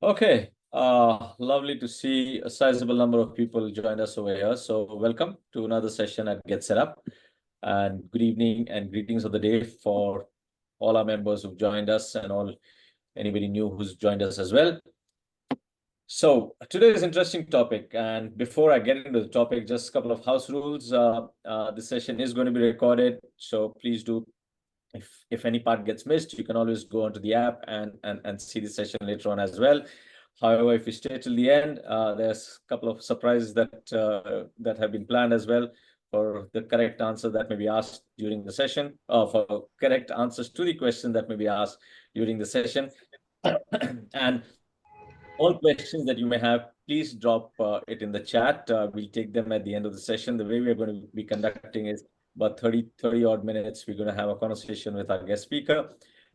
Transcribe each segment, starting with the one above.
Okay, lovely to see a sizable number of people join us over here. So welcome to another session at Get Set Up, and good evening and greetings of the day for all our members who've joined us and all anybody new who's joined us as well. So today's interesting topic, and before I get into the topic, just a couple of house rules. This session is going to be recorded, so please do. If any part gets missed, you can always go onto the app and see the session later on as well. However, if you stay till the end, there's a couple of surprises that have been planned as well for the correct answer that may be asked during the session, for correct answers to the question that may be asked during the session. And all questions that you may have, please drop it in the chat. We'll take them at the end of the session. The way we're going to be conducting is about 30 odd minutes. We're going to have a conversation with our guest speaker.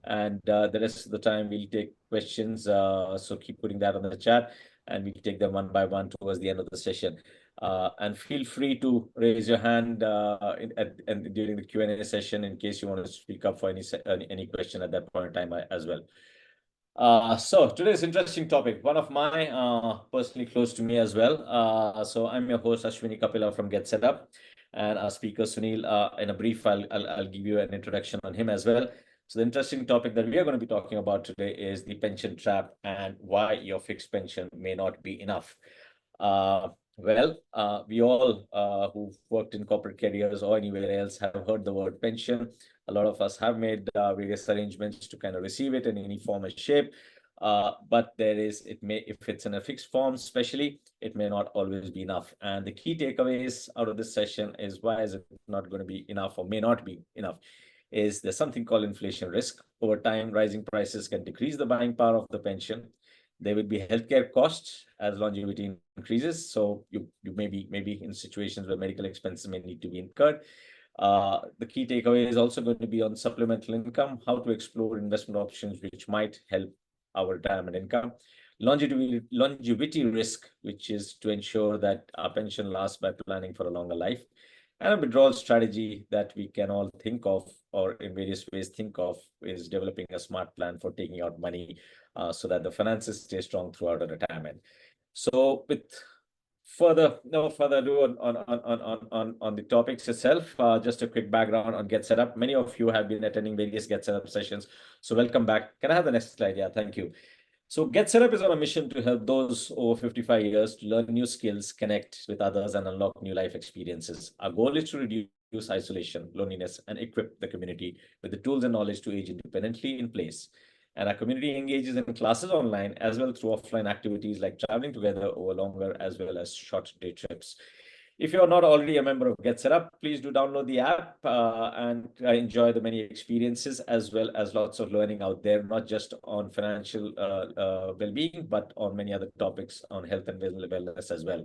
And the rest of the time, we'll take questions. So keep putting that on the chat and we'll take them one by one towards the end of the session. And feel free to raise your hand during the Q&A session in case you want to speak up for any question at that point in time as well. So today's interesting topic, one of my personally close to me as well. So I'm your host Ashwini Kapila from Get Set Up, and our speaker Sunil. In a brief, I'll give you an introduction on him as well. So the interesting topic that we are going to be talking about today is the pension trap and why your fixed pension may not be enough. We all who've worked in corporate careers or anywhere else have heard the word pension. A lot of us have made various arrangements to kind of receive it in any form or shape. But if it's in a fixed form, especially, it may not always be enough. And the key takeaways out of this session is why is it not going to be enough or may not be enough is there's something called inflation risk. Over time, rising prices can decrease the buying power of the pension. There will be healthcare costs as longevity increases. So you may be in situations where medical expenses may need to be incurred. The key takeaway is also going to be on supplemental income, how to explore investment options which might help our retirement income. Longevity risk, which is to ensure that our pension lasts by planning for a longer life. And a withdrawal strategy that we can all think of, or in various ways think of, is developing a smart plan for taking out money so that the finances stay strong throughout our retirement. So with no further ado on the topics itself, just a quick background on Get Set Up. Many of you have been attending various Get Set Up sessions, so welcome back. Can I have the next slide? Yeah, thank you. So Get Set Up is on a mission to help those over 55 years to learn new skills, connect with others, and unlock new life experiences. Our goal is to reduce isolation, loneliness, and equip the community with the tools and knowledge to age independently in place. And our community engages in classes online as well through offline activities like traveling together over longer as well as short day trips. If you're not already a member of Get Set Up, please do download the app and enjoy the many experiences as well as lots of learning out there, not just on financial well-being, but on many other topics on health and wellness as well.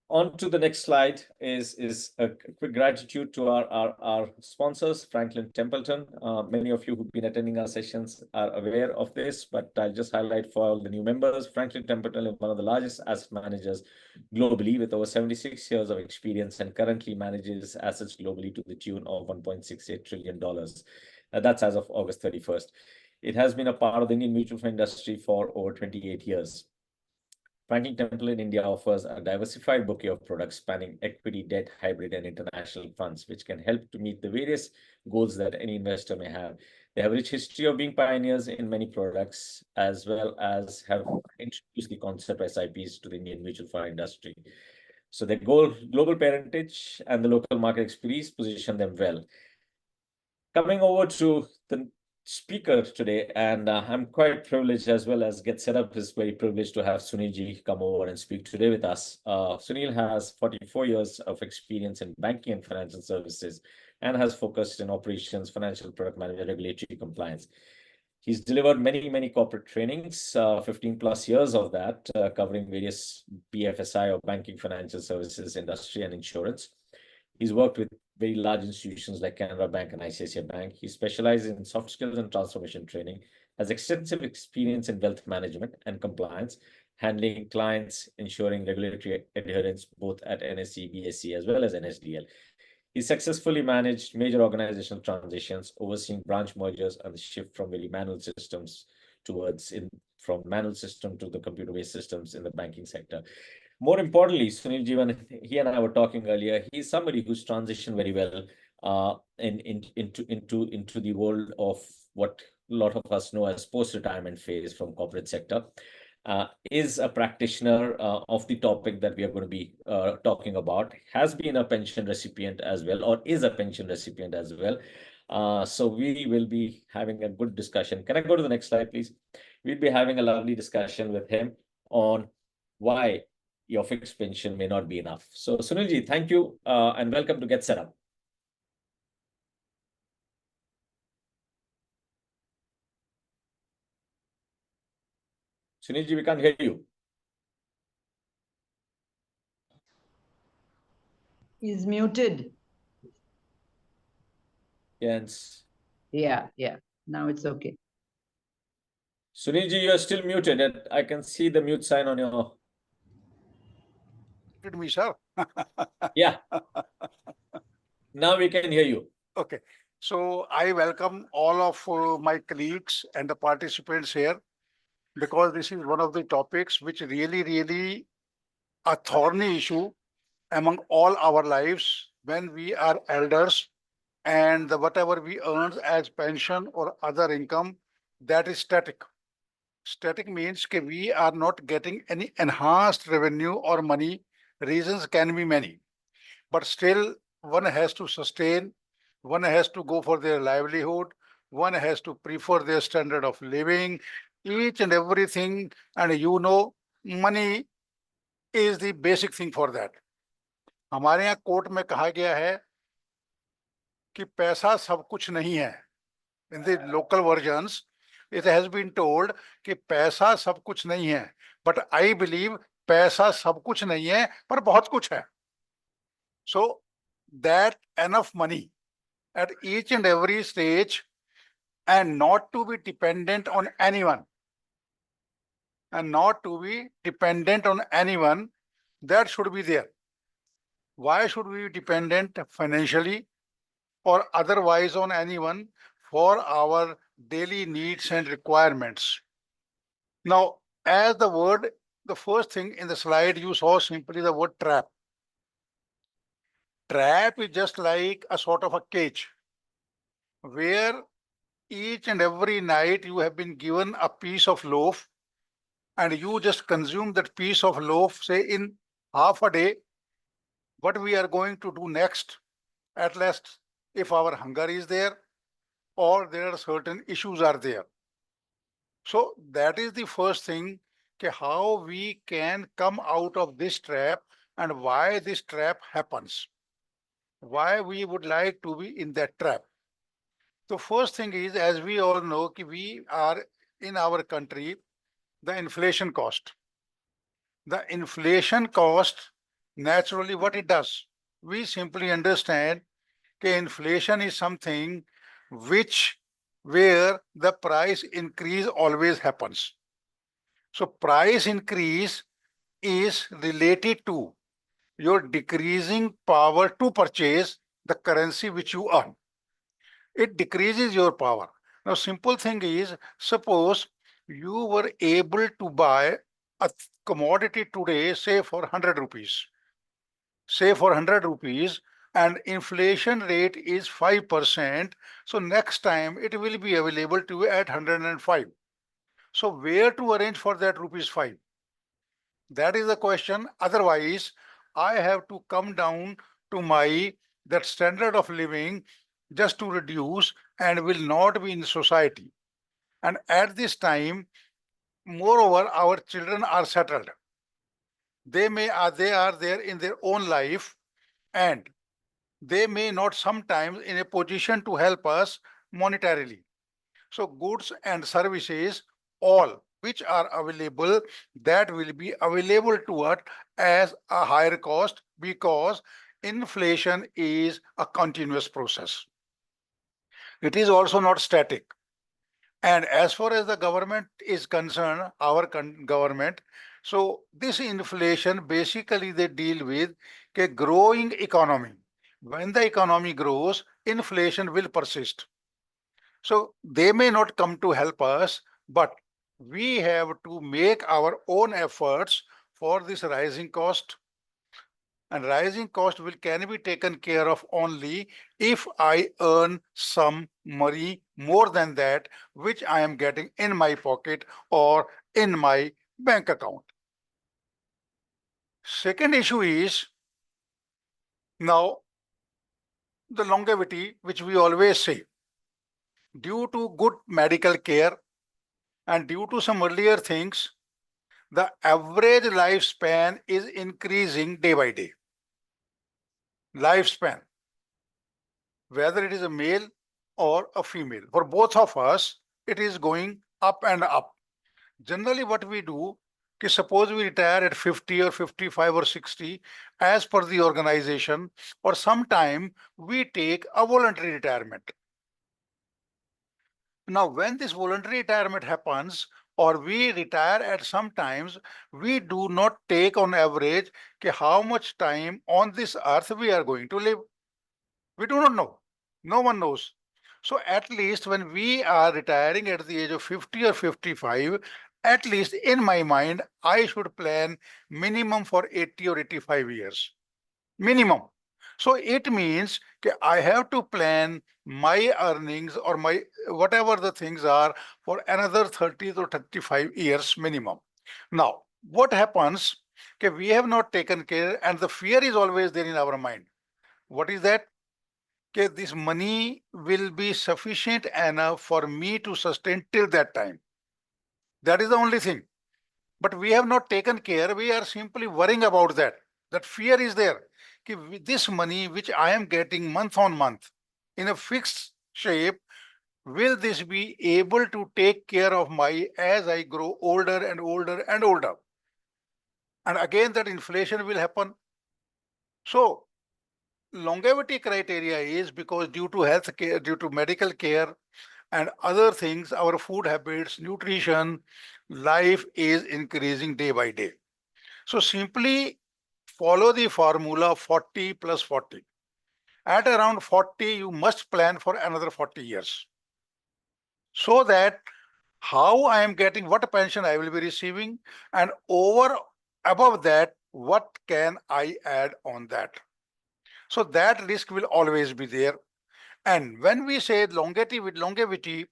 On to the next slide is a quick gratitude to our sponsors, Franklin Templeton. Many of you who've been attending our sessions are aware of this, but I'll just highlight for all the new members. Franklin Templeton is one of the largest asset managers globally with over 76 years of experience and currently manages assets globally to the tune of $1.68 trillion. That's as of August 31st. It has been a part of the Indian mutual fund industry for over 28 years. Franklin Templeton India offers a diversified bouquet of products spanning equity, debt, hybrid, and international funds, which can help to meet the various goals that any investor may have. They have a rich history of being pioneers in many products, as well as have introduced the concept of SIPs to the Indian mutual fund industry. So their global parentage and the local market expertise position them well. Coming over to the speaker today, and I'm quite privileged as well as Get Set Up is very privileged to have Sunil ji come over and speak today with us. Sunil has 44 years of experience in banking and financial services and has focused in operations, financial product management, regulatory compliance. He's delivered many corporate trainings, 15 plus years of that, covering various BFSI or banking financial services industry and insurance. He's worked with very large institutions like Canara Bank and ICICI Bank. He specializes in soft skills and transformation training, has extensive experience in wealth management and compliance, handling clients, ensuring regulatory adherence both at NSE, BSE, as well as NSDL. He successfully managed major organizational transitions, overseeing branch mergers and the shift from very manual systems towards from manual system to the computer-based systems in the banking sector. More importantly, Sunil Jeevan, he and I were talking earlier, he's somebody who's transitioned very well into the world of what a lot of us know as post-retirement phase from corporate sector. Is a practitioner of the topic that we are going to be talking about, has been a pension recipient as well, or is a pension recipient as well. So we will be having a good discussion. Can I go to the next slide, please? We'll be having a lovely discussion with him on why your fixed pension may not be enough. So Sunilji, thank you and welcome to Get Set Up. Sunilji, we can't hear you. He's muted. Yes. Yeah. Now it's okay. Sunilji, you're still muted. I can see the mute sign on your... Muted me, sir. Yeah. Now we can hear you. Okay. So I welcome all of my colleagues and the participants here, because this is one of the topics which really a thorny issue among all our lives when we are elders, and whatever we earn as pension or other income, that is static. Static means that we are not getting any enhanced revenue or money. Reasons can be many, but still one has to sustain, one has to go for their livelihood, one has to prefer their standard of living, each and everything. And money is the basic thing for that. हमारे यहाँ court में कहा गया है कि पैसा सब कुछ नहीं है. In the local versions, it has been told कि पैसा सब कुछ नहीं है, but I believe पैसा सब कुछ नहीं है पर बहुत कुछ है. So that enough money at each and every stage, and not to be dependent on anyone, that should be there. Why should we be dependent financially or otherwise on anyone for our daily needs and requirements? Now, as the first thing in the slide, you saw simply the word trap. Trap is just like a sort of a cage where each and every night you have been given a piece of loaf and you just consume that piece of loaf, say in half a day. What we are going to do next, at least if our hunger is there or there are certain issues are there. So that is the first thing, how we can come out of this trap and why this trap happens, why we would like to be in that trap. The first thing is, as we all know, we are in our country, the inflation cost. The inflation cost, naturally what it does, we simply understand that inflation is something where the price increase always happens. So price increase is related to your decreasing power to purchase the currency which you earn. It decreases your power. Now, simple thing is, suppose you were able to buy a commodity today, say for 100 rupees. And inflation rate is 5%. So next time it will be available to you at 105. So where to arrange for that rupees 5? That is the question. Otherwise, I have to come down to that standard of living just to reduce and will not be in society. And at this time, moreover, our children are settled. They are there in their own life, and they may not sometimes in a position to help us monetarily. So goods and services, all which are available, that will be available to us as a higher cost, because inflation is a continuous process. It is also not static. And as far as the government is concerned, our government, so this inflation basically they deal with a growing economy. When the economy grows, inflation will persist. So they may not come to help us, but we have to make our own efforts for this rising cost. And rising cost can be taken care of only if I earn some money more than that which I am getting in my pocket or in my bank account. Second issue is now the longevity, which we always say, due to good medical care and due to some earlier things, the average lifespan is increasing day by day. Lifespan, whether it is a male or a female, for both of us, it is going up and up. Generally, what we do, suppose we retire at 50 or 55 or 60, as per the organization, or sometime we take a voluntary retirement. Now, when this voluntary retirement happens, or we retire at some times, we do not take on average how much time on this earth we are going to live. We do not know. No one knows. So at least when we are retiring at the age of 50 or 55, at least in my mind, I should plan minimum for 80 or 85 years. Minimum. So it means I have to plan my earnings or my whatever the things are for another 30 to 35 years minimum. Now, what happens? We have not taken care, and the fear is always there in our mind. What is that? This money will be sufficient enough for me to sustain till that time. That is the only thing. But we have not taken care. We are simply worrying about that. That fear is there. With this money which I am getting month on month in a fixed shape, will this be able to take care of my as I grow older and older and older? And again, that inflation will happen. So longevity criteria is because due to health care, due to medical care and other things, our food habits, nutrition, life is increasing day by day. So simply follow the formula 40 plus 40. At around 40, you must plan for another 40 years. So that how I am getting, what pension I will be receiving, and above that, what can I add on that? So that risk will always be there. And when we say longevity,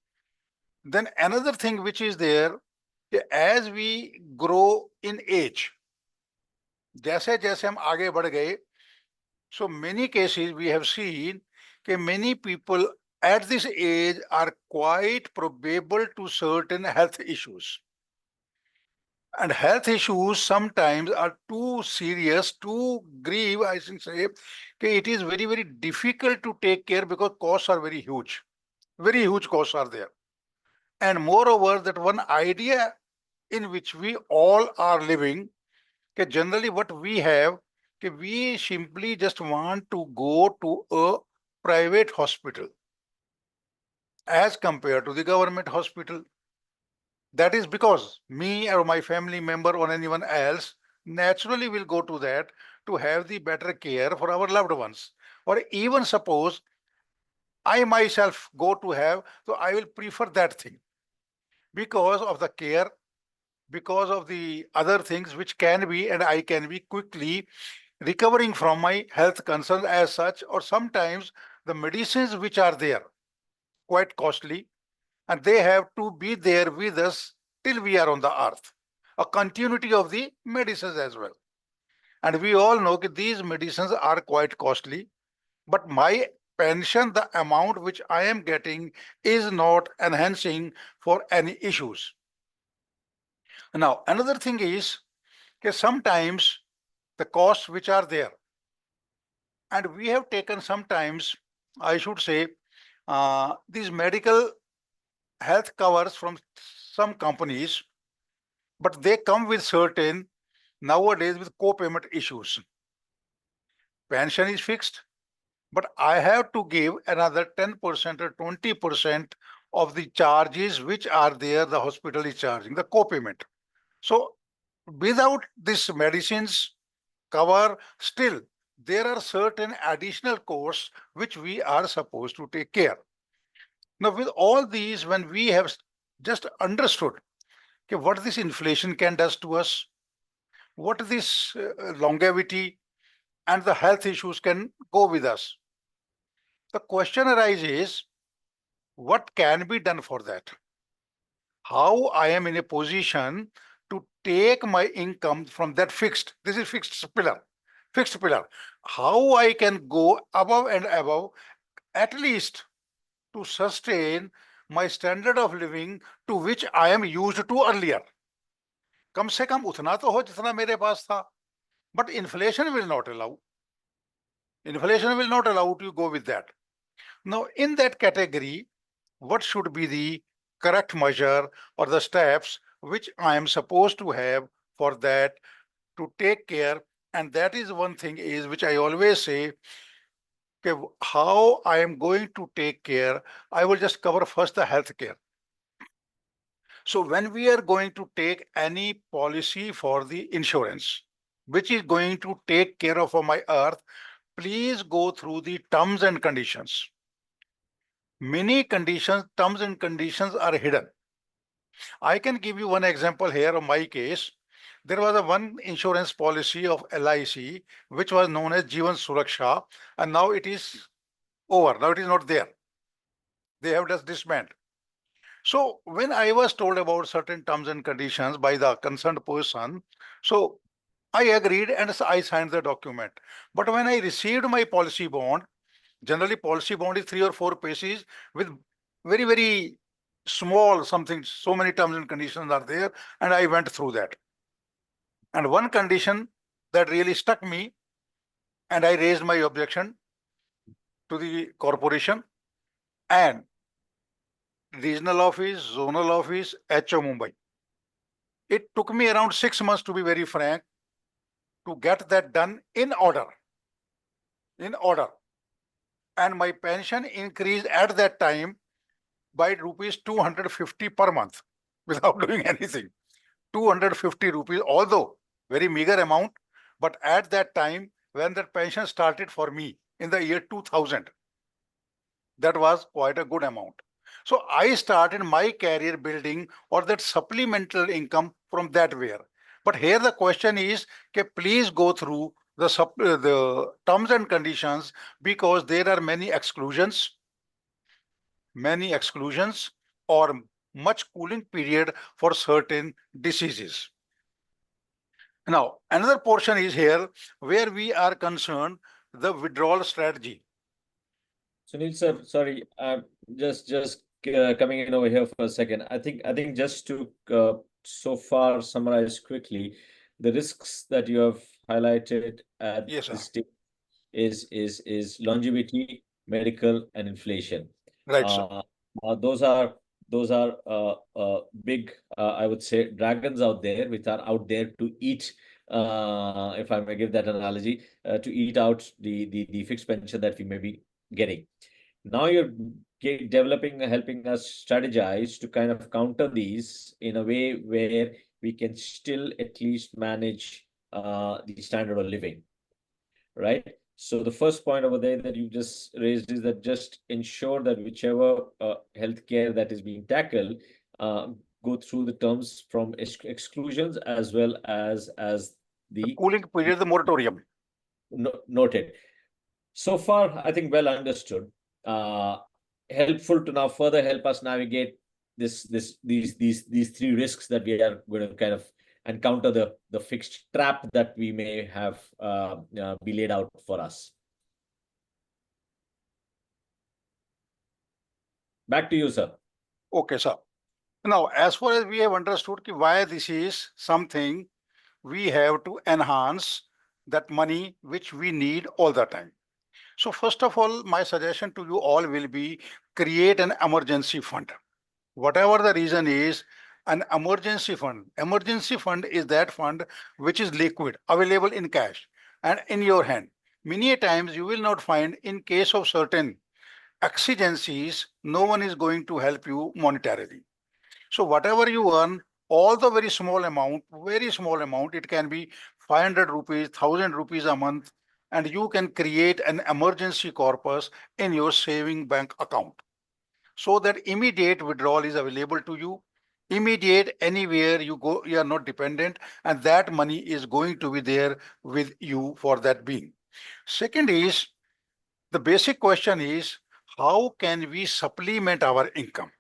then another thing which is there, as we grow in age, जैसे जैसे हम आगे बढ़ गए, so many cases we have seen that many people at this age are quite probable to certain health issues. And health issues sometimes are too serious, too grave, I should say, it is very, very difficult to take care because costs are very huge. Very huge costs are there. And moreover, that one idea in which we all are living, generally what we have, we simply just want to go to a private hospital as compared to the government hospital. That is because me or my family member or anyone else naturally will go to that to have the better care for our loved ones. Or even suppose I myself go to have, so I will prefer that thing because of the care, because of the other things which can be, and I can be quickly recovering from my health concerns as such, or sometimes the medicines which are there, quite costly, and they have to be there with us till we are on the earth. A continuity of the medicines as well. And we all know that these medicines are quite costly, but my pension, the amount which I am getting, is not enhancing for any issues. Now, another thing is that sometimes the costs which are there, and we have taken sometimes, I should say, these medical health covers from some companies, but they come with certain, nowadays with co-payment issues. Pension is fixed, but I have to give another 10% or 20% of the charges which are there, the hospital is charging, the co-payment. So without this medicines cover, still there are certain additional costs which we are supposed to take care. Now with all these, when we have just understood what this inflation can does to us, what this longevity and the health issues can go with us. The question arises, what can be done for that? How I am in a position to take my income from that fixed, this is fixed pillar, how I can go above and above, at least to sustain my standard of living to which I am used to earlier. कम से कम उतना तो हो जितना मेरे पास था. But inflation will not allow. Inflation will not allow to go with that. Now, in that category, what should be the correct measure or the steps which I am supposed to have for that to take care? And that is one thing is which I always say, okay, how I am going to take care. I will just cover first the health care. So when we are going to take any policy for the insurance, which is going to take care of my earth, please go through the terms and conditions. Many conditions, terms and conditions are hidden. I can give you one example here of my case. There was one insurance policy of LIC, which was known as Jeevan Suraksha, and now it is over. Now it is not there. They have just disbanded. So when I was told about certain terms and conditions by the concerned person, so I agreed and I signed the document. But when I received my policy bond, generally policy bond is 3 or 4 pages with very, very small something, so many terms and conditions are there, and I went through that. And one condition that really stuck me, and I raised my objection to the corporation and regional office, zonal office, HO Mumbai. It took me around 6 months, to be very frank, to get that done in order. In order. And my pension increased at that time by rupees 250 per month without doing anything. 250 rupees, although very meager amount, but at that time when that pension started for me in the year 2000, that was quite a good amount. So I started my career building or that supplemental income from that where. But here the question is, okay, please go through the terms and conditions, because there are many exclusions or much cooling period for certain diseases. Now, another portion is here where we are concerned, the withdrawal strategy. Sunil sir, sorry, just coming in over here for a second. I think just to so far summarize quickly, the risks that you have highlighted at Yes, this stage is longevity, medical, and inflation. right, sir. Those are big, I would say, dragons out there, which are out there to eat. If I may give that analogy, to eat out the fixed pension that we may be getting. Now you're helping us strategize to kind of counter these in a way where we can still at least manage the standard of living, right? So the first point over there that you just raised is that just ensure that whichever healthcare that is being tackled go through the terms from exclusions as well as the cooling period, the moratorium. Noted. So far, I think well understood. Helpful to now further help us navigate these 3 risks that we are going to kind of encounter the fixed trap that we may have be laid out for us. Back to you, sir. Okay, sir. Now, as far as we have understood why this is something we have to enhance that money which we need all the time. So first of all, my suggestion to you all will be create an emergency fund. Whatever the reason is, an emergency fund. Emergency fund is that fund which is liquid, available in cash and in your hand. Many times you will not find, in case of certain exigencies, no one is going to help you monetarily. So whatever you earn, all the very small amount, it can be 500 rupees, 1000 rupees a month, and you can create an emergency corpus in your saving bank account so that immediate withdrawal is available to you. immediate, anywhere you go, you are not dependent, and that money is going to be there with you for that being. Second is, the basic question is, how can we supplement our income?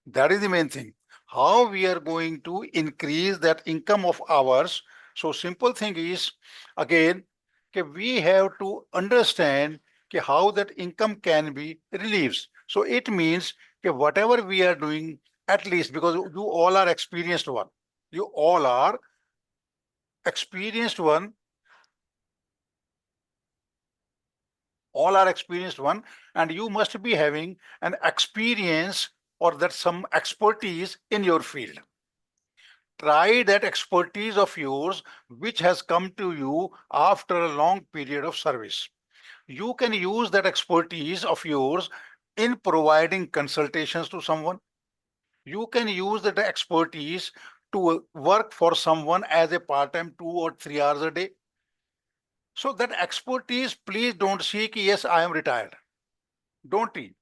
That is the main thing. How we are going to increase that income of ours. So simple thing is, again, okay, we have to understand okay, how that income can be released. So it means okay, whatever we are doing, at least because you all are experienced one. You all are experienced one. All are experienced one, and you must be having an experience or that some expertise in your field. Try that expertise of yours which has come to you after a long period of service. You can use that expertise of yours in providing consultations to someone. You can use that expertise to work for someone as a part-time 2 or 3 hours a day. So that expertise, please don't see ki yes, I am retired. Don't be.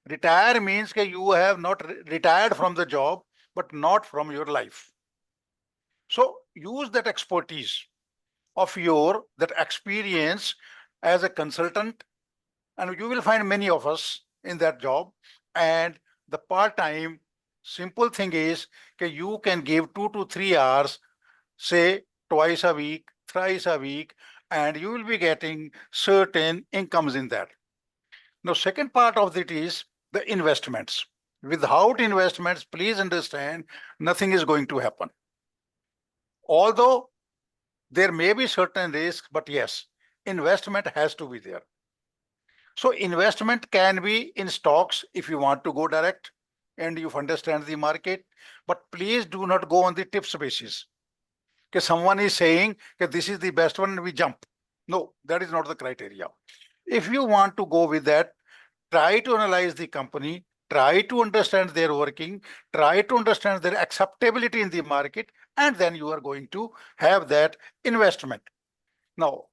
Retire means that you have not retired from the job, but not from your life. So use that expertise of your, that experience as a consultant, and you will find many of us in that job. And the part-time, simple thing is that you can give 2 to 3 hours, say twice a week, thrice a week, and you will be getting certain incomes in that. Now, second part of it is the investments. Without investments, please understand, nothing is going to happen. Although there may be certain risks, but yes, investment has to be there. So investment can be in stocks if you want to go direct and you understand the market, but please do not go on the tips basis. Because someone is saying that this is the best one and we jump. No, that is not the criteria. If you want to go with that, try to analyze the company, try to understand their working, try to understand their acceptability in the market, and then you are going to have that investment. Now,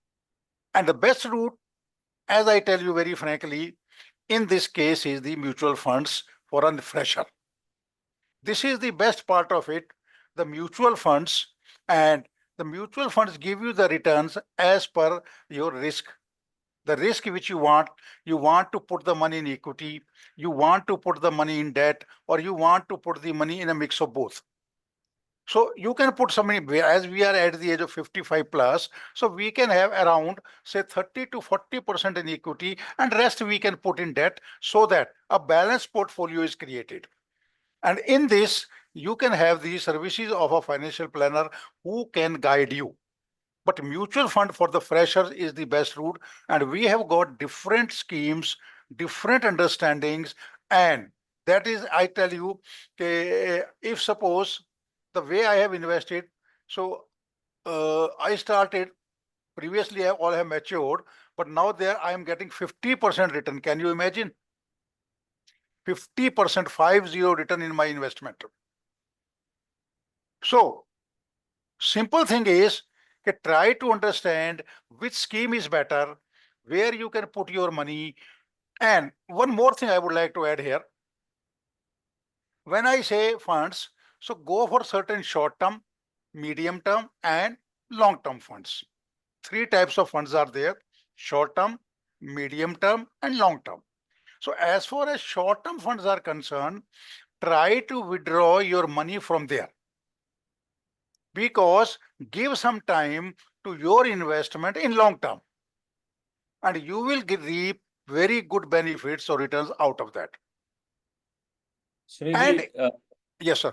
and the best route, as I tell you very frankly, in this case is the mutual funds for a fresher. This is the best part of it, the mutual funds, and the mutual funds give you the returns as per your risk. The risk which you want to put the money in equity, you want to put the money in debt, or you want to put the money in a mix of both. So you can put some money, as we are at the age of 55 plus, so we can have around say 30 to 40% in equity and rest we can put in debt so that a balanced portfolio is created. And in this, you can have the services of a financial planner who can guide you. But mutual fund for the freshers is the best route. And we have got different schemes, different understandings. And that is, I tell you, if suppose the way I have invested, so I started previously, I all have matured, but now there I am getting 50% return. Can you imagine? 50%, 50 return in my investment. So simple thing is, try to understand which scheme is better, where you can put your money. And one more thing I would like to add here. When I say funds, so go for certain short-term, medium-term, and long-term funds. 3 types of funds are there: short-term, medium-term, and long-term. So as far as short-term funds are concerned, try to withdraw your money from there. Because give some time to your investment in long term, and you will reap very good benefits or returns out of that. Sunilji, Yes, sir.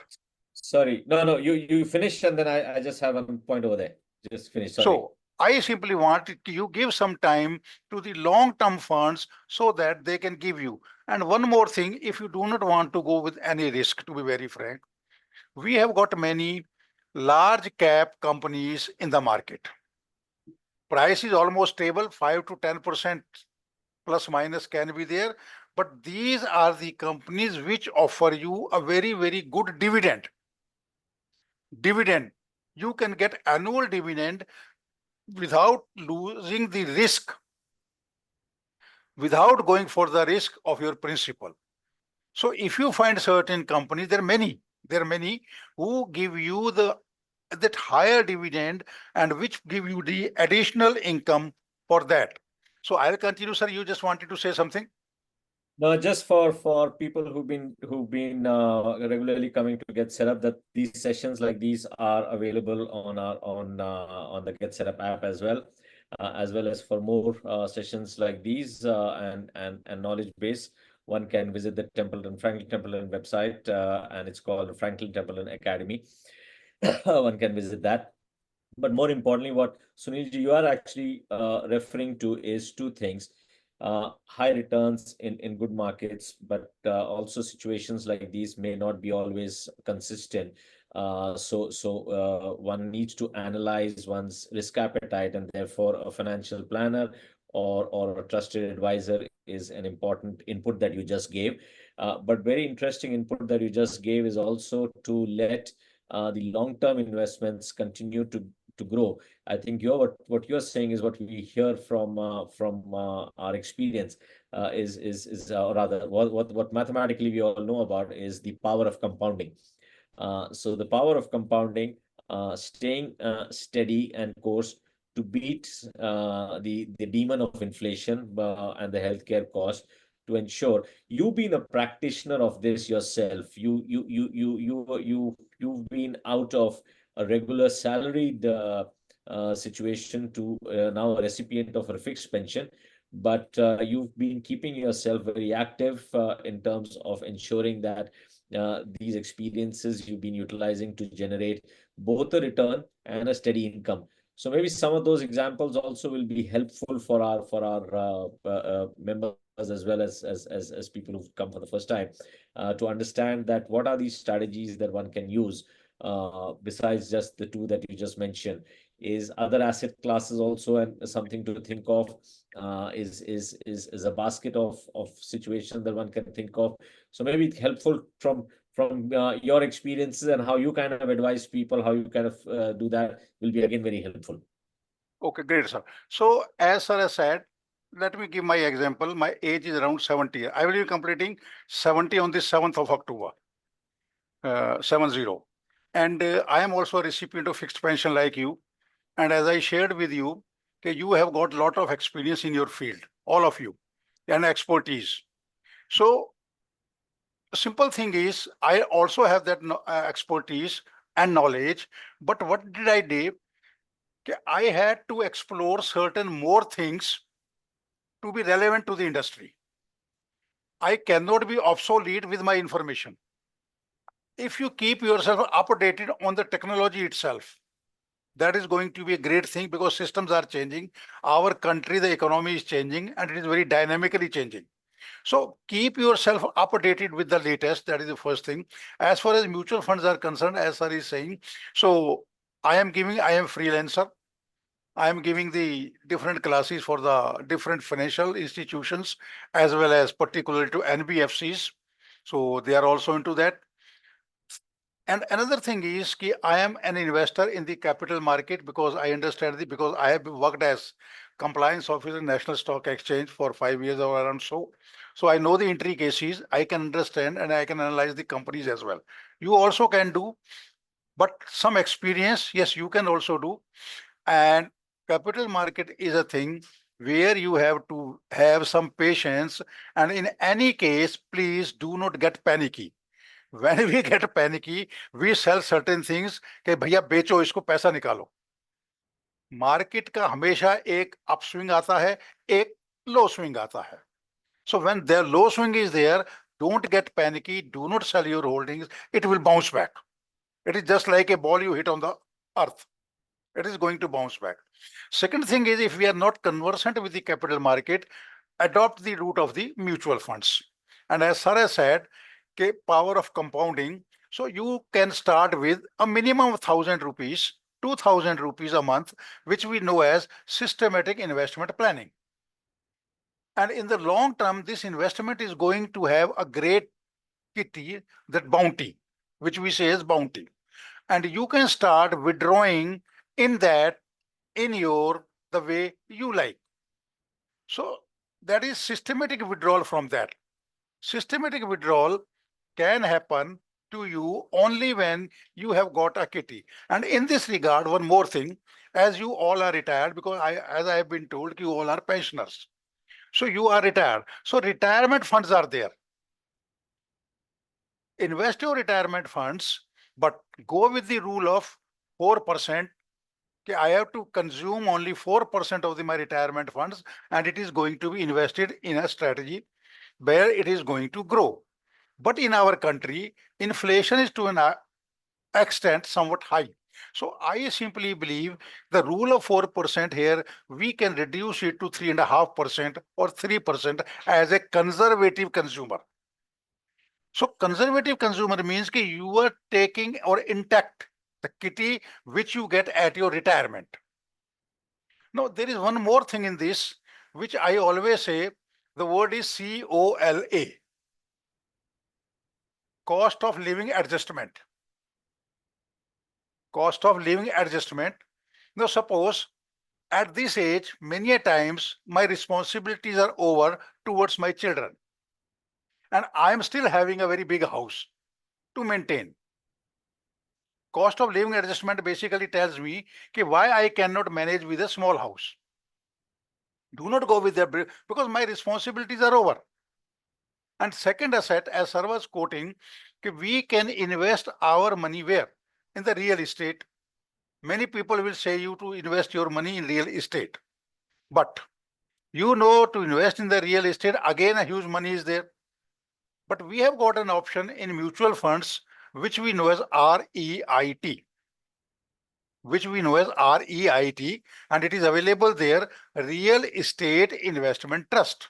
sorry, no, you finish, and then I just have 1 point over there. Just finish. Sorry. So I simply want you give some time to the long-term funds so that they can give you. And one more thing, if you do not want to go with any risk, to be very frank, we have got many large cap companies in the market. Price is almost stable, 5 to 10% plus minus can be there. But these are the companies which offer you a very, very good dividend. You can get annual dividend without losing the risk, without going for the risk of your principal. So if you find certain companies, there are many, There are many who give you that higher dividend and which give you the additional income for that. So I'll continue, sir. You just wanted to say something? No, just for people who've been regularly coming to Get Set Up, that these sessions like these are available on our on the Get Set Up app as well as for more sessions like these and knowledge base. One can visit the Franklin Templeton website, and it's called Franklin Templeton Academy. One can visit that. But more importantly, what Sunilji, you are actually referring to is two things. High returns in good markets, but also situations like these may not be always consistent. So one needs to analyze one's risk appetite, and therefore a financial planner or a trusted advisor is an important input that you just gave. But very interesting input that you just gave is also to let the long-term investments continue to grow. I think what you're saying is what we hear from our experience, or rather what mathematically we all know about is the power of compounding. So the power of compounding, staying steady and course to beat the demon of inflation and the healthcare cost, to ensure you've been a practitioner of this yourself. You've been out of a regular salaried situation to now a recipient of a fixed pension. But you've been keeping yourself very active in terms of ensuring that these experiences you've been utilizing to generate both a return and a steady income. So maybe some of those examples also will be helpful for our members as well as people who've come for the first time to understand that what are these strategies that one can use besides just the two that you just mentioned. Is other asset classes also and something to think of? Is a basket of situations that one can think of. So maybe it's helpful from your experiences and how you kind of advise people, how you kind of do that will be again very helpful. Okay, great, sir. So as sir has said, let me give my example. My age is around 70. I will be completing 70 on the 7th of October, 70. And I am also a recipient of fixed pension like you. And as I shared with you, okay, you have got a lot of experience in your field, all of you, and expertise. So simple thing is, I also have that expertise and knowledge. But what did I do? Okay, I had to explore certain more things to be relevant to the industry. I cannot be obsolete with my information. If you keep yourself updated on the technology itself, that is going to be a great thing, because systems are changing. Our country, the economy is changing, and it is very dynamically changing. So keep yourself updated with the latest. That is the first thing. As far as mutual funds are concerned, as sir is saying, so I am freelancer. I am giving the different classes for the different financial institutions, as well as particularly to NBFCs. So they are also into that. And another thing is that I am an investor in the capital market, because I understand because I have worked as compliance officer in National Stock Exchange for 5 years or around so. So I know the intricacies, I can understand, and I can analyze the companies as well. You also can do, but some experience, yes, you can also do. And capital market is a thing where you have to have some patience. And in any case, please do not get panicky. When we get panicky, we sell certain things कि भैया बेचो इसको पैसा निकालो. Market का हमेशा एक up swing आता है, एक लो स्विंग आता है. So when the low swing is there, don't get panicky, do not sell your holdings, it will bounce back. It is just like a ball you hit on the earth. It is going to bounce back. Second thing is, if we are not conversant with the capital market, adopt the route of the mutual funds. And as Sir has said, power of compounding. So you can start with a minimum of 1,000 rupees, 2,000 rupees a month, which we know as systematic investment planning. And in the long term, this investment is going to have a great kitty, that bounty, which we say is bounty. And you can start withdrawing in that in the way you like. So that is systematic withdrawal from that. Systematic withdrawal can happen to you only when you have got a kitty. And in this regard, one more thing, as you all are retired, because as I have been told, you all are pensioners. So you are retired. So retirement funds are there. Invest your retirement funds, but go with the rule of 4%. I have to consume only 4% of my retirement funds, and it is going to be invested in a strategy where it is going to grow. But in our country, inflation is to an extent somewhat high. So I simply believe the rule of 4% here, we can reduce it to 3.5% or 3% as a conservative consumer. So conservative consumer means that you are taking or intact the kitty which you get at your retirement. Now, there is one more thing in this, which I always say, the word is COLA, cost of living adjustment. Cost of living adjustment. Now, suppose at this age, many a times my responsibilities are over towards my children, and I am still having a very big house to maintain. Cost of living adjustment basically tells me why I cannot manage with a small house. Do not go with that because my responsibilities are over. And second asset, as Sir was quoting, we can invest our money where? In the real estate. Many people will say you to invest your money in real estate. But you know, to invest in the real estate, again, a huge money is there. But we have got an option in mutual funds, which we know as REIT. And it is available there, Real Estate Investment Trust.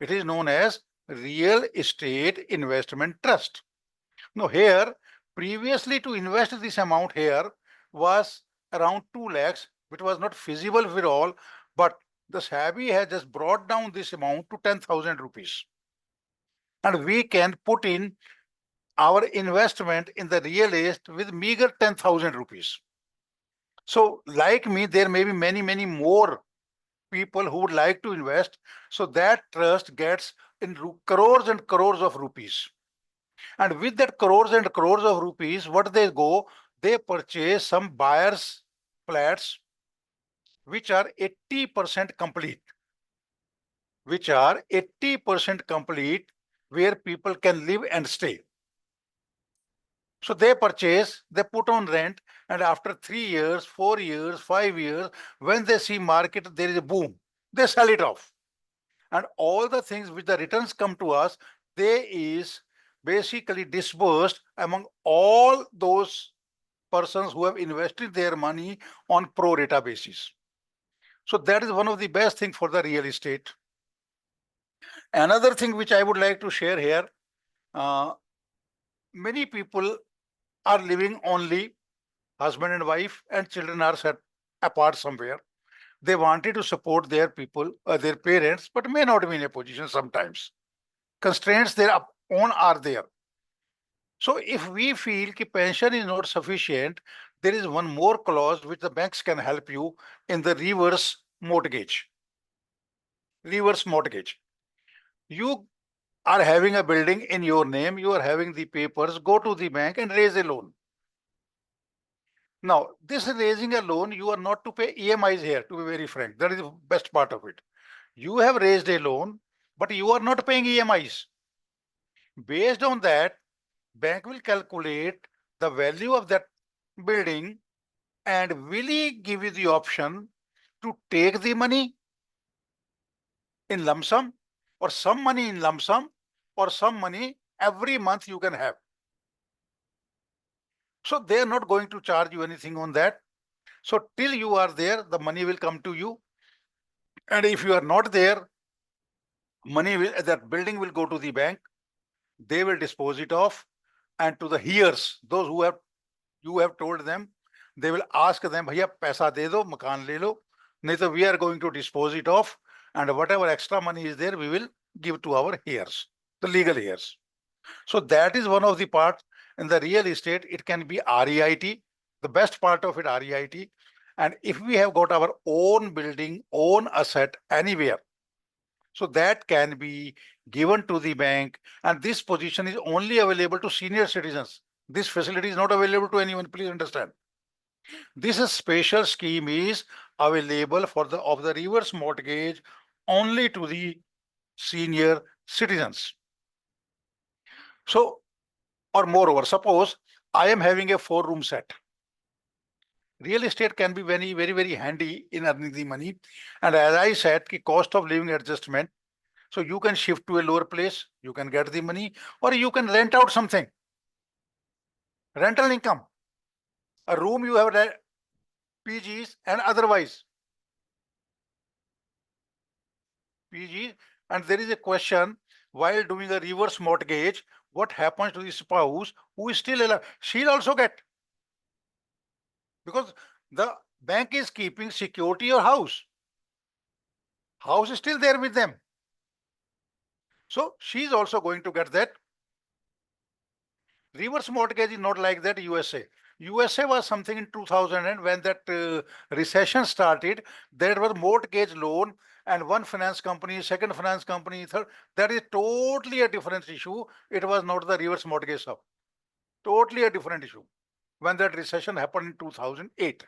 It is known as Real Estate Investment Trust. Now here, previously to invest this amount here was around 2 lakhs, which was not feasible for all, but the SABI has just brought down this amount to 10,000 rupees. And we can put in our investment in the real estate with meager 10,000 rupees. So like me, there may be many more people who would like to invest. So that trust gets in crores and crores of rupees. And with that crores and crores of rupees, what they go, they purchase some buyers' flats, which are 80% complete, where people can live and stay. So they purchase, they put on rent, and after 3 years, 4 years, 5 years, when they see market, there is a boom, they sell it off. And all the things which the returns come to us, they is basically disbursed among all those persons who have invested their money on pro rata basis. So that is one of the best things for the real estate. Another thing which I would like to share here, many people are living only husband and wife, and children are set apart somewhere. They wanted to support their people, their parents, but may not be in a position sometimes. Constraints their own are there. So if we feel that pension is not sufficient, there is one more clause which the banks can help you in the reverse mortgage. Reverse mortgage. You are having a building in your name, you are having the papers, go to the bank and raise a loan. Now, this raising a loan, you are not to pay EMIs here, to be very frank. That is the best part of it. You have raised a loan, but you are not paying EMIs. Based on that, bank will calculate the value of that building and will give you the option to take the money in lump sum, or some money in lump sum, or some money every month you can have. So they are not going to charge you anything on that. So till you are there, the money will come to you. And if you are not there, that building will go to the bank. They will dispose it off. And to the heirs, those who you have told them, they will ask them, bhaiya paisa de do, makan le lo. Nahi we are going to dispose it off. And whatever extra money is there, we will give to our heirs, the legal heirs. So that is one of the parts. In the real estate, it can be REIT, the best part of it, REIT. And if we have got our own building, own asset anywhere, So that can be given to the bank, and this position is only available to senior citizens. This facility is not available to anyone, please understand. This special scheme is available for the reverse mortgage only to the senior citizens. So, or moreover, suppose I am having a 4-room set. Real estate can be very handy in earning the money. And as I said, the cost of living adjustment. So you can shift to a lower place, you can get the money, or you can rent out something. Rental income. A room you have PGs and otherwise. PG, and there is a question while doing a reverse mortgage, what happens to the spouse who is still alive? She'll also get, because the bank is keeping security your house. House is still there with them. So she's also going to get that. Reverse mortgage is not like that USA. USA was something in 2000, and when that recession started, there was mortgage loan and one finance company, second finance company, third. That is totally a different issue. It was not the reverse mortgage stuff. Totally a different issue. When that recession happened in 2008.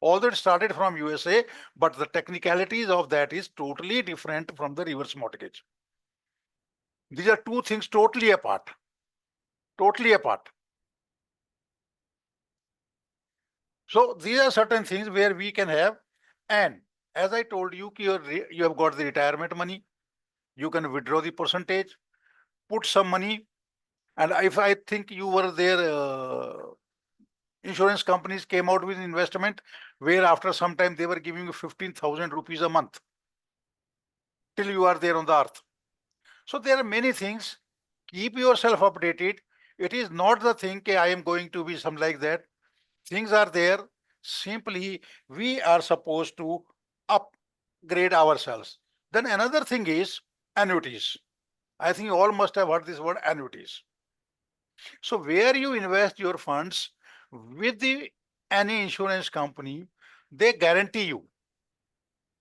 Although it started from USA, but the technicalities of that is totally different from the reverse mortgage. These are two things totally apart. Totally apart. So these are certain things where we can have, and as I told you, you have got the retirement money, you can withdraw the percentage, put some money, and if I think you were there, insurance companies came out with investment where after some time they were giving you 15,000 rupees a month till you are there on the earth. So there are many things. Keep yourself updated. It is not the thing that I am going to be some like that. Things are there. Simply, we are supposed to upgrade ourselves. Then another thing is annuities. I think you all must have heard this word annuities. So where you invest your funds with any insurance company, they guarantee you.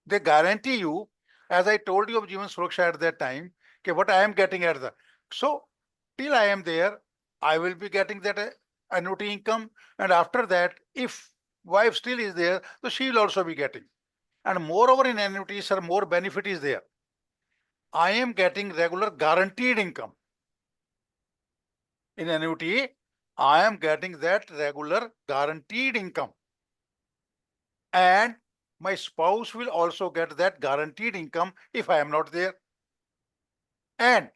They guarantee you, as I told you of Jeevan Suraksha at that time, okay, what I am getting at the. So till I am there, I will be getting that annuity income. And after that, if wife still is there, so she will also be getting. And moreover, in annuities, sir, more benefit is there. I am getting regular guaranteed income. In annuity, I am getting that regular guaranteed income. And my spouse will also get that guaranteed income if I am not there. And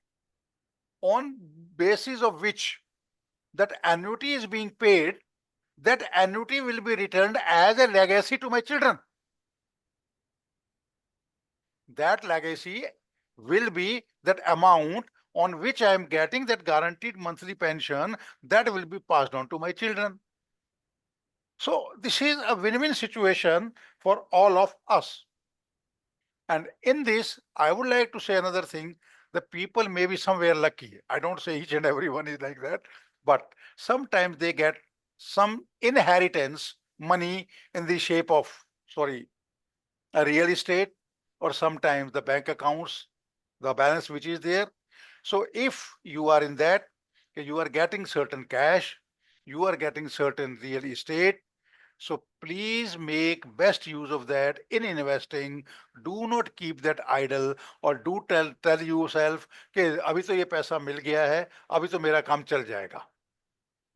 on basis of which that annuity is being paid, that annuity will be returned as a legacy to my children. That legacy will be that amount on which I am getting that guaranteed monthly pension that will be passed on to my children. So this is a win-win situation for all of us. And in this, I would like to say another thing. The people may be somewhere lucky. I don't say each and everyone is like that, but sometimes they get some inheritance money in the shape of, a real estate, or sometimes the bank accounts, the balance which is there. So if you are in that, you are getting certain cash, you are getting certain real estate. So please make best use of that in investing. Do not keep that idle, or do tell yourself कि अभी तो ये पैसा मिल गया है, अभी तो मेरा काम चल जाएगा.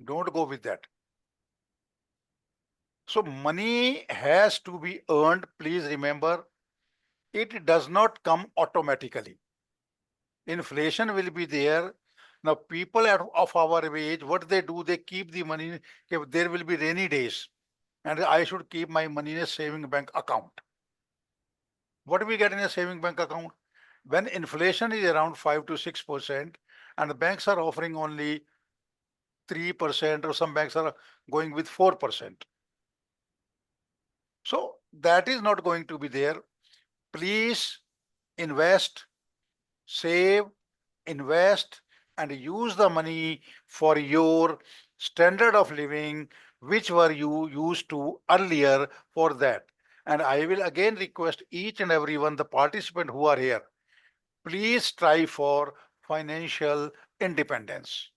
Don't go with that. So money has to be earned. Please remember, it does not come automatically. Inflation will be there. Now people of our age, what they do, they keep the money. There will be rainy days, and I should keep my money in a saving bank account. What do we get in a saving bank account? When inflation is around 5 to 6%, and the banks are offering only 3%, or some banks are going with 4%. So that is not going to be there. Please invest, save, invest, and use the money for your standard of living, which were you used to earlier for that. And I will again request each and everyone, the participant who are here, please strive for financial independence.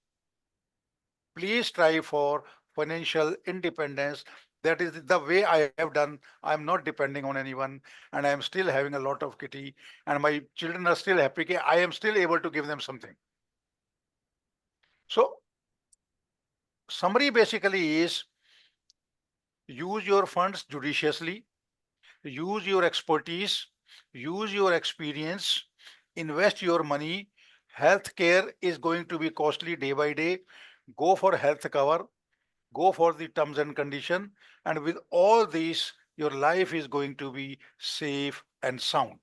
Please strive for financial independence. That is the way I have done. I'm not depending on anyone, and I am still having a lot of kitty, and my children are still happy. I am still able to give them something. So, summary basically is use your funds judiciously, use your expertise, use your experience, invest your money. Healthcare is going to be costly day by day. Go for health cover, go for the terms and condition, and with all these, your life is going to be safe and sound.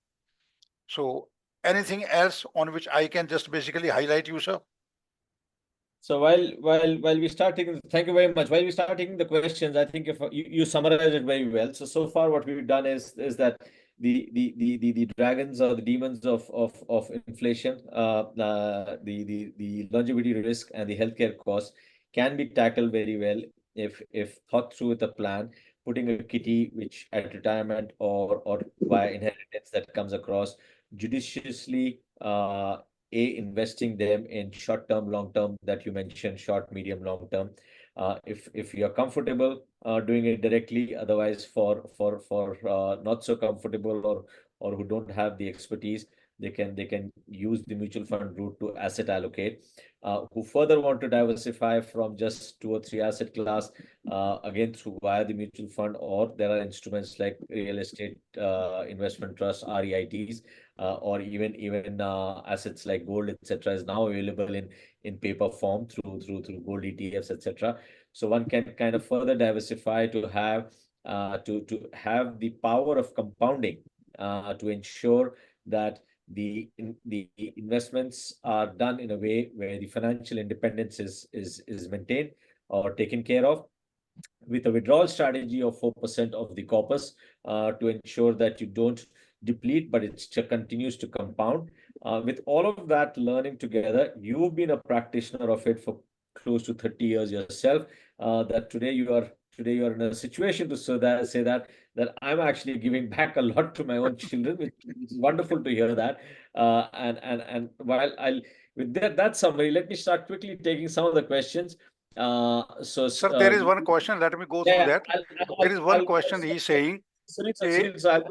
So, anything else on which I can just basically highlight you, sir? So while we start taking, thank you very much. While we start taking the questions, I think if you summarized it very well. So far what we've done is that the dragons or the demons of inflation, the longevity risk and the healthcare costs can be tackled very well if thought through with a plan, putting a kitty which at retirement or via inheritance that comes across judiciously, investing them in short term, long term that you mentioned, short, medium, long term. If you're comfortable doing it directly, otherwise for not so comfortable or who don't have the expertise, they can use the mutual fund route to asset allocate. Who further want to diversify from just two or three asset class, again through via the mutual fund, or there are instruments like real estate investment trust, REITs, or even assets like gold, etc., is now available in paper form through gold ETFs, etc. So one can kind of further diversify to have the power of compounding, to ensure that the investments are done in a way where the financial independence is maintained or taken care of, with a withdrawal strategy of 4% of the corpus, to ensure that you don't deplete, but it continues to compound. With all of that learning together, you've been a practitioner of it for close to 30 years yourself. That today you are in a situation to say that I'm actually giving back a lot to my own children, which is wonderful to hear that. And while I'll with that summary, let me start quickly taking some of the questions. Sir, there is one question. Let me go through Yeah, that. There is one question he's saying. Sunil, so I'll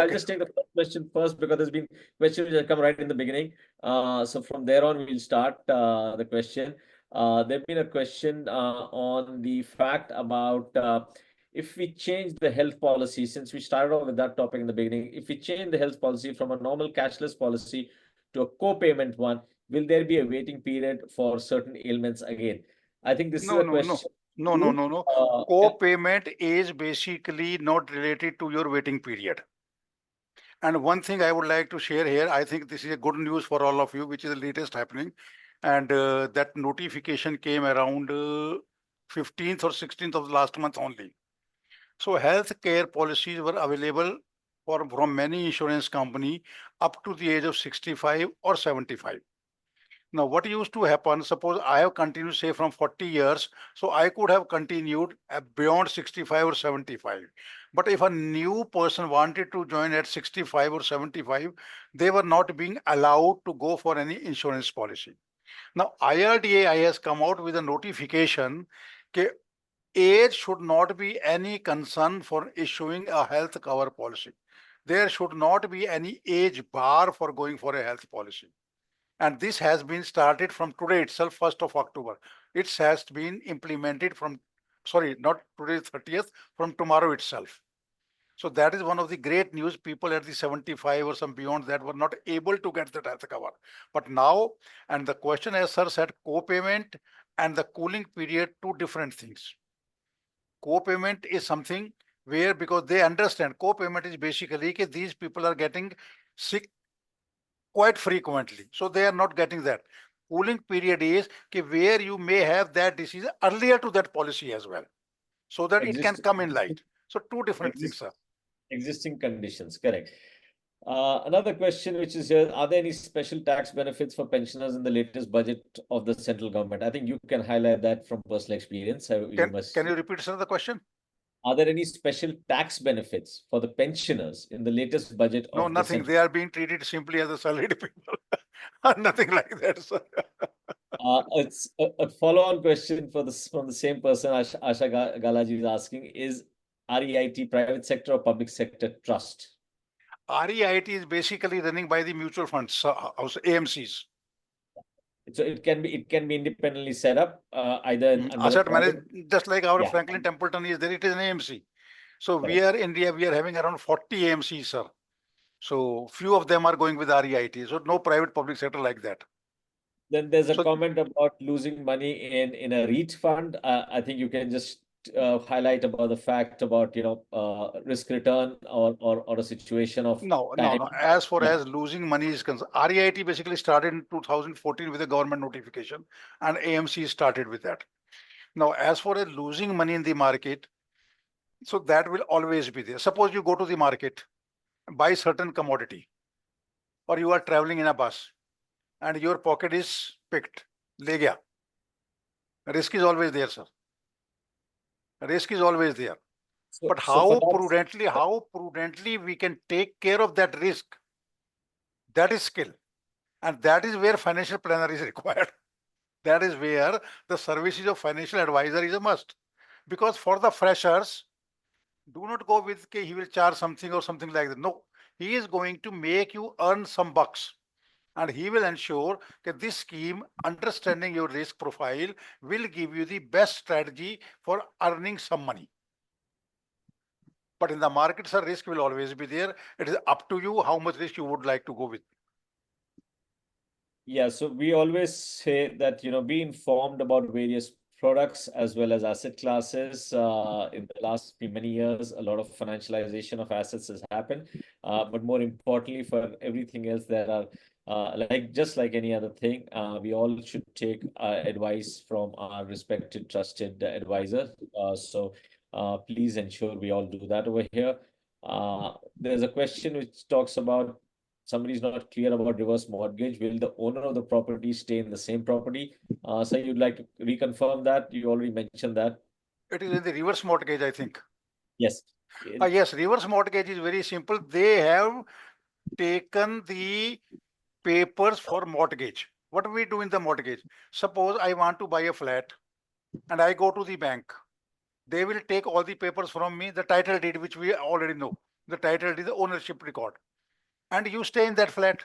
Okay. just take the first question first, because there's been questions that come right in the beginning. So from there on, we'll start the question. There's been a question on the fact about if we change the health policy, since we started off with that topic in the beginning, if we change the health policy from a normal cashless policy to a co-payment one, will there be a waiting period for certain ailments again? I think this is No, a no, no, question. no, no, no, no. Yeah. Co-payment is basically not related to your waiting period. And one thing I would like to share here, I think this is a good news for all of you, which is the latest happening. And that notification came around 15th or 16th of the last month only. So healthcare policies were available from many insurance company up to the age of 65 or 75. Now, what used to happen, suppose I have continued, say, from 40 years, so I could have continued beyond 65 or 75. But if a new person wanted to join at 65 or 75, they were not being allowed to go for any insurance policy. Now, IRDAI has come out with a notification that age should not be any concern for issuing a health cover policy. There should not be any age bar for going for a health policy. And this has been started from today itself, 1st of October. It has been implemented from, sorry, not today 30th, from tomorrow itself. So that is one of the great news. People at the 75 or some beyond that were not able to get that health cover. But now, and the question as sir said, co-payment and the cooling period, two different things. Co-payment is something where, because they understand, co-payment is basically that these people are getting sick quite frequently. So they are not getting that. Cooling period is where you may have that disease earlier to that policy as well, so that it can come in light. So two different things, sir. Existing conditions, correct. Another question which is here, are there any special tax benefits for pensioners in the latest budget of the central government? I think you can highlight that from personal experience. Can you repeat, sir, the question? are there any special tax benefits for the pensioners in the latest budget No, of the nothing. central? They are being treated simply as a salaried people. Nothing like that, sir. It's a follow-on question for this from the same person. Asha Galaji is asking: is REIT private sector or public sector trust? REIT is basically running by the mutual funds, also AMCs. So it can be independently set up either under the Asset private. management, just like our Yeah. Franklin Templeton is there, it is an AMC. So we Correct. are India, we are having around 40 AMCs, sir. So few of them are going with REIT. So no private public sector like that. Then there's a So comment about losing money in a REIT fund. I think you can just highlight about the fact about risk return or a situation of no. time. As far Yeah. as losing money is concerned, REIT basically started in 2014 with a government notification, and AMC started with that. Now, as far as losing money in the market, so that will always be there. Suppose you go to the market, buy certain commodity, or you are traveling in a bus, and your pocket is picked, le gaya. Risk is always there, sir. Risk is always there. But So for how prudently we can take care of that risk, that is skill. And that is where financial planner is required. That is where the services of financial advisor is a must. Because for the freshers, do not go with okay, he will charge something or something like that. No, he is going to make you earn some bucks. And he will ensure that this scheme, understanding your risk profile, will give you the best strategy for earning some money. But in the market, sir, risk will always be there. It is up to you how much risk you would like to go with. Yeah, so we always say that, be informed about various products as well as asset classes. In the last many years, a lot of financialization of assets has happened. But more importantly, for everything else, there are just like any other thing, we all should take advice from our respected, trusted advisor. So please ensure we all do that over here. There's a question which talks about somebody's not clear about reverse mortgage. Will the owner of the property stay in the same property? So you'd like to reconfirm that? You already mentioned that. It is in the reverse mortgage, I think. Yes. Yes, reverse mortgage is very simple. They have taken the papers for mortgage. What do we do in the mortgage? Suppose I want to buy a flat and I go to the bank. They will take all the papers from me, the title deed, which we already know, the title deed, the ownership record, and you stay in that flat.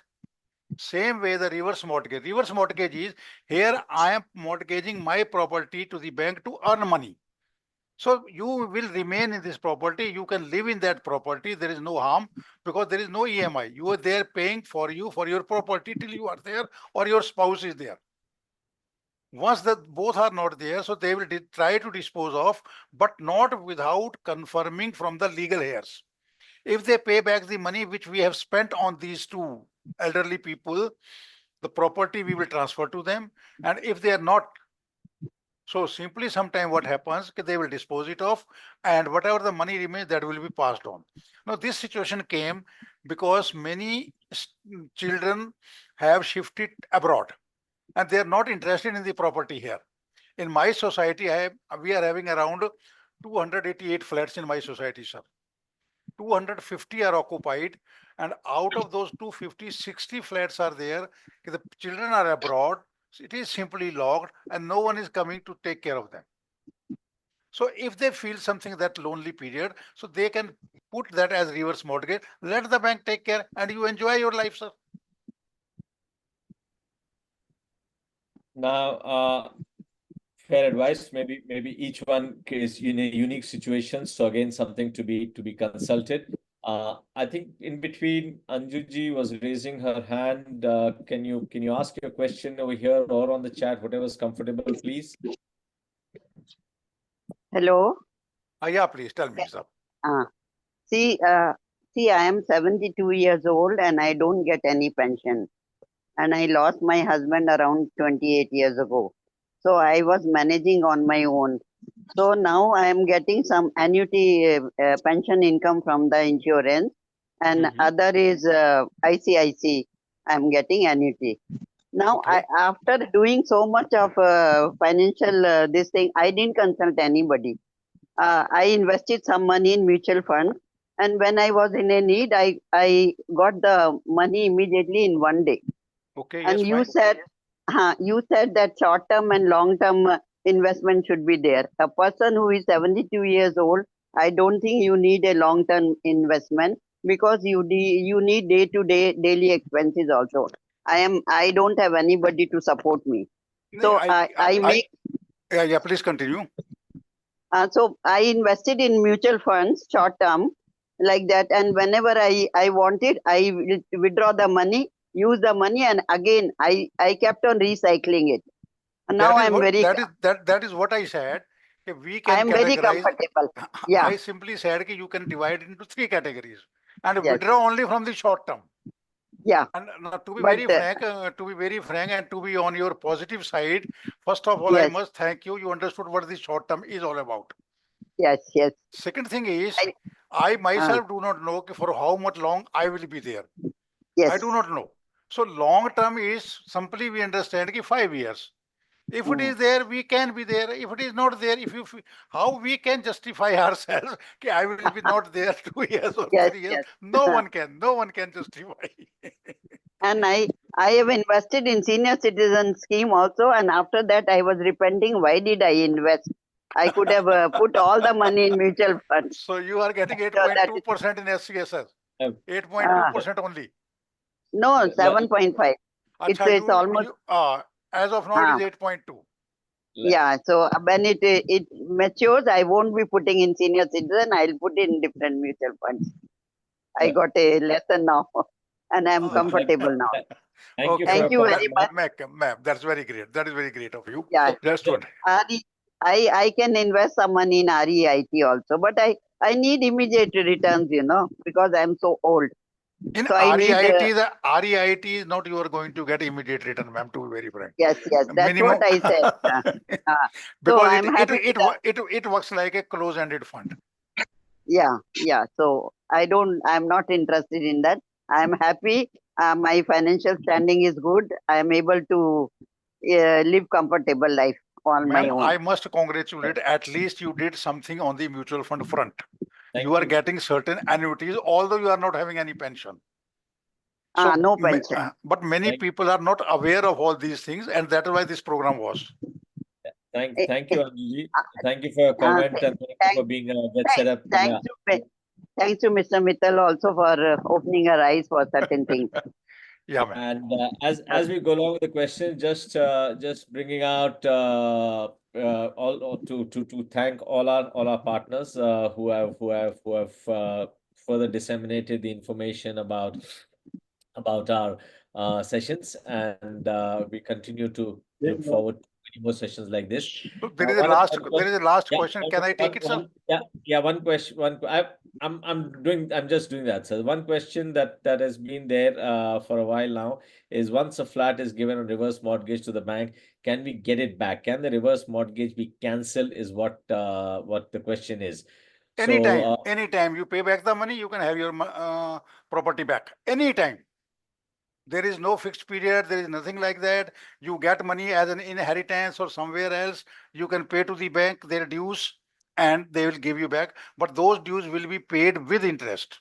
Same way the reverse mortgage. Reverse mortgage is here I am mortgaging my property to the bank to earn money. So you will remain in this property. You can live in that property. There is no harm because there is no EMI. You are there paying for your property till you are there or your spouse is there. Once that both are not there, so they will try to dispose of, but not without confirming from the legal heirs. If they pay back the money which we have spent on these two elderly people, the property we will transfer to them. And if they are not, so simply sometime what happens, they will dispose it off and whatever the money remains, that will be passed on. Now this situation came because many children have shifted abroad and they are not interested in the property here. In my society, we are having around 288 flats in my society, sir. 250 are occupied, and out of those 250, 60 flats are there. The children are abroad, it is simply locked, and no one is coming to take care of them. So if they feel something that lonely period, so they can put that as reverse mortgage, let the bank take care, and you enjoy your life, sir. Now, fair advice. Maybe each one is in a unique situation. So again, something to be consulted. I think in between, Anjuji was raising her hand. Can you ask your question over here or on the chat, whatever's comfortable, please? Hello. Yeah, please tell me, sir. See, I am 72 years old and I don't get any pension. And I lost my husband around 28 years ago. So I was managing on my own. So now I am getting some annuity pension income from the insurance, and other is ICIC. I am getting annuity. Now, Okay. after doing so much of financial this thing, I didn't consult anybody. I invested some money in mutual funds, and when I was in a need, I got the money immediately in one day. Okay, And yes, you fine. you said that short term and long term investment should be there. A person who is 72 years old, I don't think you need a long term investment, because you need day to day daily expenses also. I don't have anybody to support me. No, So I make yeah, please continue. so I invested in mutual funds short term like that, and whenever I wanted, I will withdraw the money, use the money, and again I kept on recycling it. And now That is I'm what very that is what I said. We I can am very categorize. comfortable. Yeah. I simply said that you can divide it into three categories and Yes. withdraw only from the short term. Yeah. And to be But very frank, and to be on your positive side, first of all, I yes, must thank you. You understood what the short term is all about. yes. Second thing is, I, I uh, myself do not know for how much long I will be there. yes. I do not know. So long term is simply we understand ki 5 years. If it is there, we can be there. If it is not there, how we can justify ourselves that I will be not there 2 years or Yes, 3 years? yes. No one can justify. And I have invested in senior citizen scheme also, and after that I was repenting. Why did I invest? I could have put all the money in mutual funds. So you are getting So that is 8.2% in SCSS. Uh, 8.2% only. no le- 7.5. Acha, It's almost as of now it is 8.2. le- yeah. So when it matures, I won't be putting in senior citizen. I'll put in different mutual funds. I le- got a lesson now, and I'm Ah, le- comfortable now. Thank you okay, for Thank your you that, very comment. much. ma'am, that's very great. That is very great of you. Yeah. So, Just so one. RE, I can invest some money in REIT also, but I need immediate returns, because I'm so old. In So I need REIT is not you are going to get immediate return, ma'am, to be very frank. yes. That's what Minimum I said. Uh, so because I'm happy with that. it works like a close-ended fund. Yeah. So I'm not interested in that. I'm happy. My financial standing is good. I'm able to live comfortable life on my Ma'am, own. I must congratulate. At least you did something on the mutual fund front. thank You are you. getting certain annuities, although you are not having any pension. So, No pension. but many Thank, people are not aware of all these things, and that is why this program was. thank, Eh, thank eh, you, Anjuji. Thank you for your uh, comment, th- and thank you thank, for being get set up. thanks thanks to Mr. Mittal also for opening our eyes for certain things. Yeah, ma'am. And as we go along with the question, just bringing out all to thank all our partners who have further disseminated the information about our sessions, and we continue to look forward to many more sessions like this. So there is a One, last one there is a last yeah, question. Can I take it, sir? yeah. One question. I'm just doing that. So one question that has been there for a while now is, once a flat is given a reverse mortgage to the bank, can we get it back? Can the reverse mortgage be cancelled? Is what the question is. So Anytime you pay back the money, you can have your property back. Anytime. There is no fixed period. There is nothing like that. You get money as an inheritance or somewhere else. You can pay to the bank their dues and they will give you back. But those dues will be paid with interest.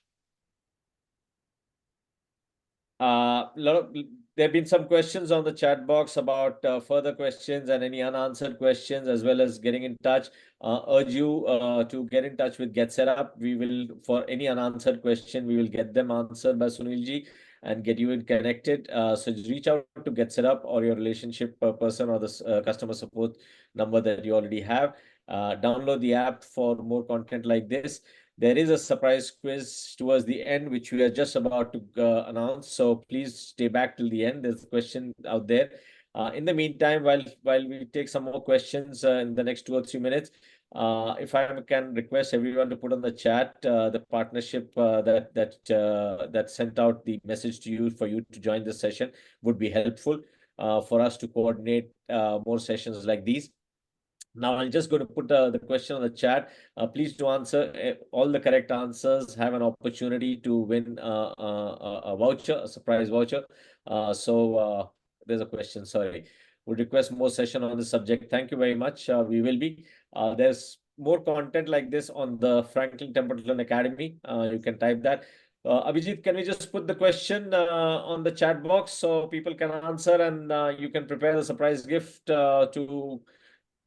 There have been some questions on the chat box about further questions and any unanswered questions, as well as getting in touch. Urge you to get in touch with Get Set Up. We will, for any unanswered question, we will get them answered by Sunilji and get you in connected. So just reach out to Get Set Up or your relationship person or the customer support number that you already have. Download the app for more content like this. There is a surprise quiz towards the end, which we are just about to announce. So please stay back till the end. There's a question out there. In the meantime, while we take some more questions in the next 2 or 3 minutes, if I can request everyone to put on the chat the partnership that sent out the message to you for you to join this session would be helpful for us to coordinate more sessions like these. Now, I'm just going to put the question on the chat. Please do answer all the correct answers. Have an opportunity to win a voucher, a surprise voucher. There's a question. Sorry. Would request more session on this subject. Thank you very much. We will be. There's more content like this on the Franklin Templeton Academy. You can type that. Abhijit, can we just put the question on the chat box so people can answer, and you can prepare the surprise gift to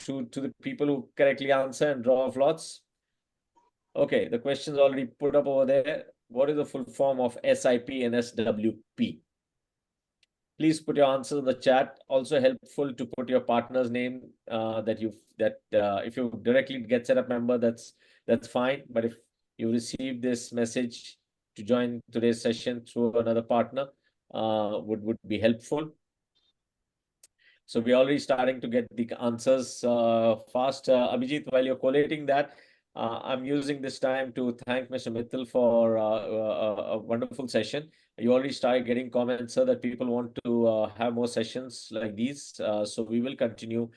the people who correctly answer and draw off lots? Okay, the question's already put up over there. What is the full form of SIP and SWP? Please put your answers in the chat. Also helpful to put your partner's name if you directly get set up member, that's fine. But if you receive this message to join today's session through another partner, would be helpful. So we're already starting to get the answers fast. Abhijit, while you're collating that, I'm using this time to thank Mr. Mittal for a wonderful session. You already started getting comments, sir, that people want to have more sessions like these. So we will continue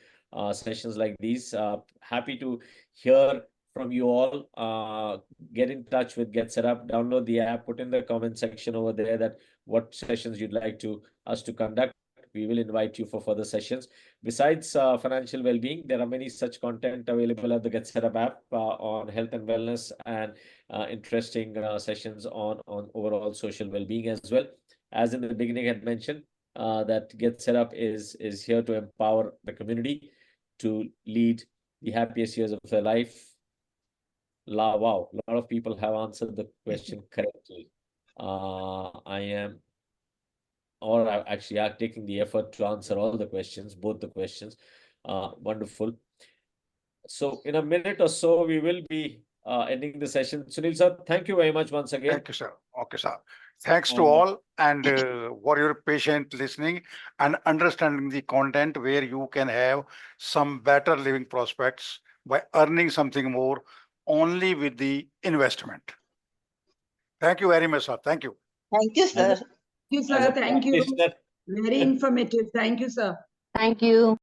sessions like these. Happy to hear from you all. Get in touch with Get Set Up, download the app, put in the comment section over there that what sessions you'd like us to conduct. We will invite you for further sessions. Besides financial well-being, there are many such content available at the Get Set Up app on health and wellness, and interesting sessions on overall social well-being as well. As in the beginning I had mentioned, that Get Set Up is here to empower the community to lead the happiest years of their life. Wow, a lot of people have answered the question correctly. Actually are taking the effort to answer all the questions, both the questions. Wonderful. So in a minute or so, we will be ending the session. Sunil sir, thank you very much once again. Thank you, sir. Okay, sir. Thanks to all, and for your patient listening and understanding the content, where you can have some better living prospects by earning something more only with the investment. Thank you very much, sir. Thank you. Thank you, sir. Thank you, sir. Thank you. practitioner- Very informative. Thank you, sir. Thank you.